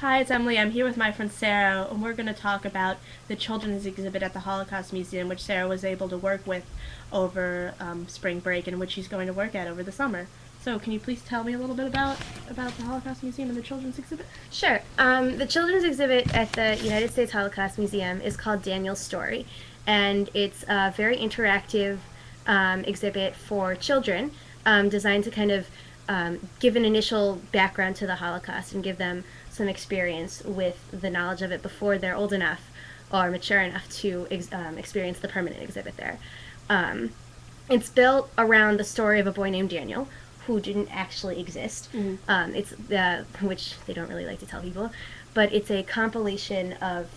Hi, it's Emily. I'm here with my friend Sarah, and we're going to talk about the children's exhibit at the Holocaust Museum, which Sarah was able to work with over spring break, and which she's going to work at over the summer. So, can you please tell me a little bit about the Holocaust Museum and the children's exhibit? Sure. The children's exhibit at the United States Holocaust Museum is called Daniel's Story, and it's a very interactive exhibit for children, designed to kind of give an initial background to the Holocaust and give them some experience with the knowledge of it before they're old enough or mature enough to experience the permanent exhibit there. Um, it's built around the story of a boy named Daniel who didn't actually exist. Mm-hmm. It's which they don't really like to tell people, but it's a compilation of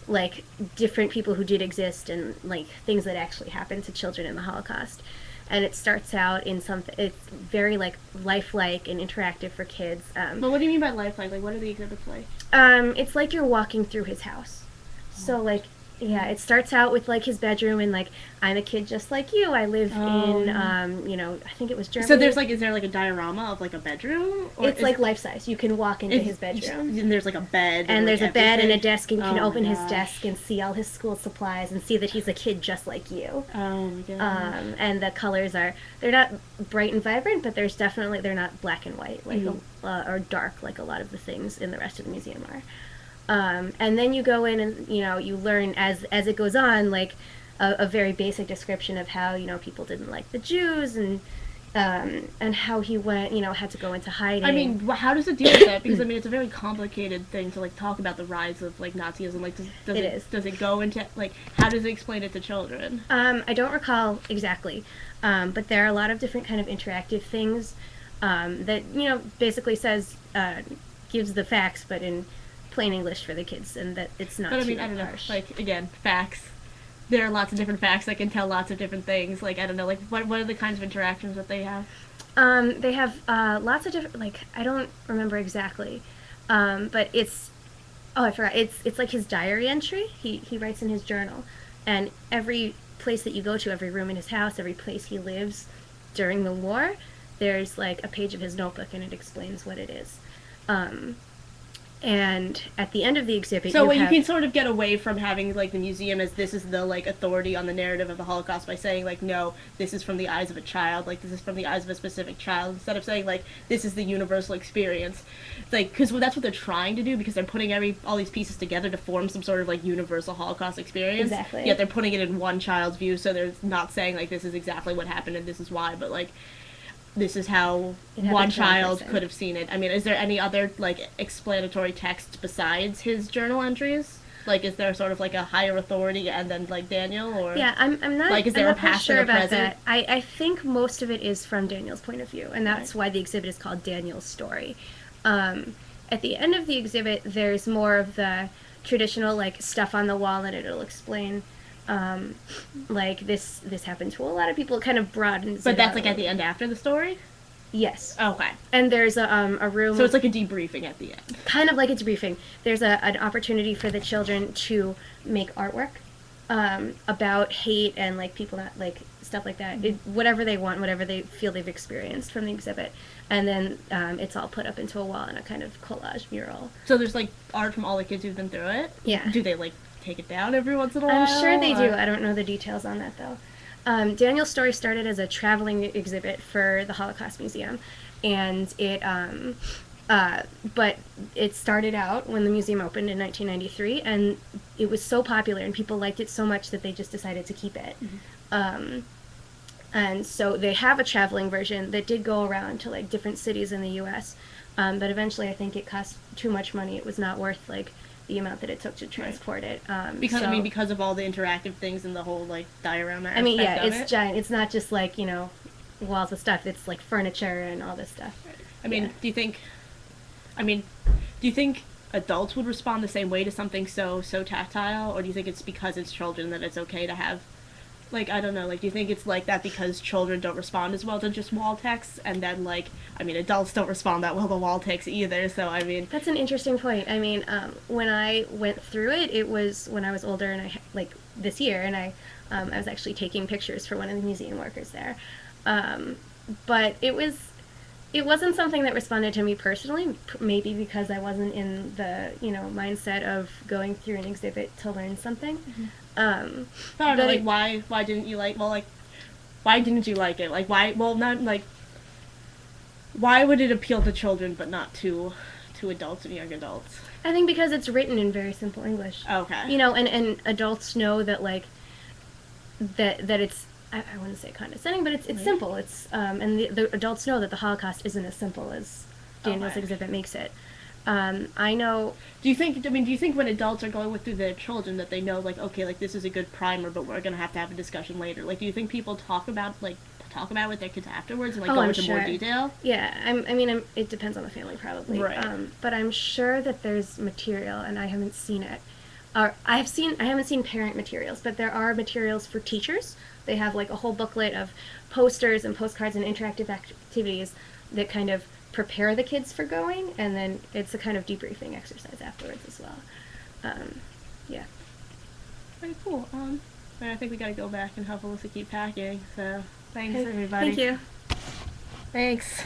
like different people who did exist and like things that actually happened to children in the Holocaust. And it starts out in something. It's very like lifelike and interactive for kids. But what do you mean by lifelike? Like, what are the exhibits like? It's like you're walking through his house. So like yeah, it starts out with like his bedroom and like I'm a kid just like you. I live in I think it was Germany. So is there like a diorama of like a bedroom? Or it's like life size. You can walk into his bedroom. And there's like a bed. And there's like a bed and a desk, and you can Oh open my his gosh. desk and see all his school supplies and see that he's a kid just like you. Oh my god. And the colors they're not bright and vibrant, but they're not black and white like or dark like a lot of the things in the rest of the museum are. And then you go in and you learn as it goes on like a very basic description of how people didn't like the Jews and how he went had to go into hiding. I mean, how does it deal with that? Because I mean, it's a very complicated thing to like talk about the rise of like Nazism. Like, does it go into like how does it explain it to children? I don't recall exactly, but there are a lot of different kind of interactive things that basically says gives the facts, but in plain English for the kids, and that it's not. But I too mean, I don't know. harsh. Like again, facts. There are lots of different facts that can tell lots of different things. Like I don't know. Like what are the kinds of interactions that they have? They have lots of different. Like I don't remember exactly, but it's. Oh, I forgot. It's like his diary entry. He writes in his journal, and every place that you go to, every room in his house, every place he lives during the war, there's like a page of his notebook, and it explains what it is. And at the end of the exhibit, So you can sort of get away from having like the museum as this is the like authority on the narrative of the Holocaust by saying like no, this is from the eyes of a child, like this is from the eyes of a specific child, instead of saying like this is the universal experience. It's like because that's what they're trying to do because they're putting all these pieces together to form some sort of like universal Holocaust experience. Exactly. Yet they're putting it in one child's view, so they're not saying like this is exactly what happened and this is why, but like this is how one child could have seen it. I mean, is there any other like explanatory text besides his journal entries? Like, is there sort of like a higher authority and then like Daniel, or Yeah, I'm not. like is I'm there a not quite past sure and a about present? that. I think most of it is from Daniel's point of view, and that's Right. why the exhibit is called Daniel's Story. At the end of the exhibit, there's more of the traditional like stuff on the wall, and it'll explain like this happened to a lot of people. It kind of broadens. But it that's out like a at the little. end after the story. Yes. Okay, And there's a room. so it's like a debriefing at the end. kind of like a debriefing. There's an opportunity for the children to make artwork about hate and like people not like stuff like that. Whatever they want, whatever they feel they've experienced from the exhibit, and then it's all put up into a wall in a kind of collage mural. So there's like art from all the kids who've been through it. Yeah. Do they like take it down every once in a while? I'm sure they do. or- I don't know the details on that though. Daniel's Story started as a traveling exhibit for the Holocaust Museum, and but it started out when the museum opened in 1993, and it was so popular and people liked it so much that they just decided to keep it. And so they have a traveling version that did go around to like different cities in the U.S. But eventually, I think it cost too much money. It was not worth like the amount that it took to transport it. Because I so- mean, because of all the interactive things and the whole like diorama aspect I mean, yeah, of it's it. giant. It's not just like walls of stuff. It's like furniture and all this stuff. I mean, Yeah. do you think adults would respond the same way to something so tactile, or do you think it's because it's children that it's okay to have, like, I don't know, like, do you think it's like that because children don't respond as well to just wall text, and then like, I mean, adults don't respond that well to wall text either, so I mean, That's an interesting point. I mean, when I went through it, it was when I was older, and like this year, and I was actually taking pictures for one of the museum workers there. But it wasn't something that responded to me personally, maybe because I wasn't in the, mindset of going through an exhibit to learn something. But like, why didn't you like? Well, like, why didn't you like it? Like, why? Well, not like. Why would it appeal to children but not to adults and young adults? I think because it's written in very simple English. Okay. And adults know that like that it's I wouldn't say condescending, but it's simple. It's and the adults know that the Holocaust isn't as simple as Daniel's exhibit makes it. I know. Do you think? I mean, do you think when adults are going through their children that they know, like, okay, like this is a good primer, but we're gonna have to have a discussion later? Like, do you think people talk about it with their kids afterwards and like go into more detail? Yeah, it depends on the family probably. Right. But I'm sure that there's material, and I haven't seen it. Or I haven't seen parent materials, but there are materials for teachers. They have like a whole booklet of posters and postcards and interactive activities that kind of prepare the kids for going, and then it's a kind of debriefing exercise afterwards as well. Yeah. Very cool. I think we gotta go back and help Alyssa keep packing. So thanks, everybody. Thank you. Thanks.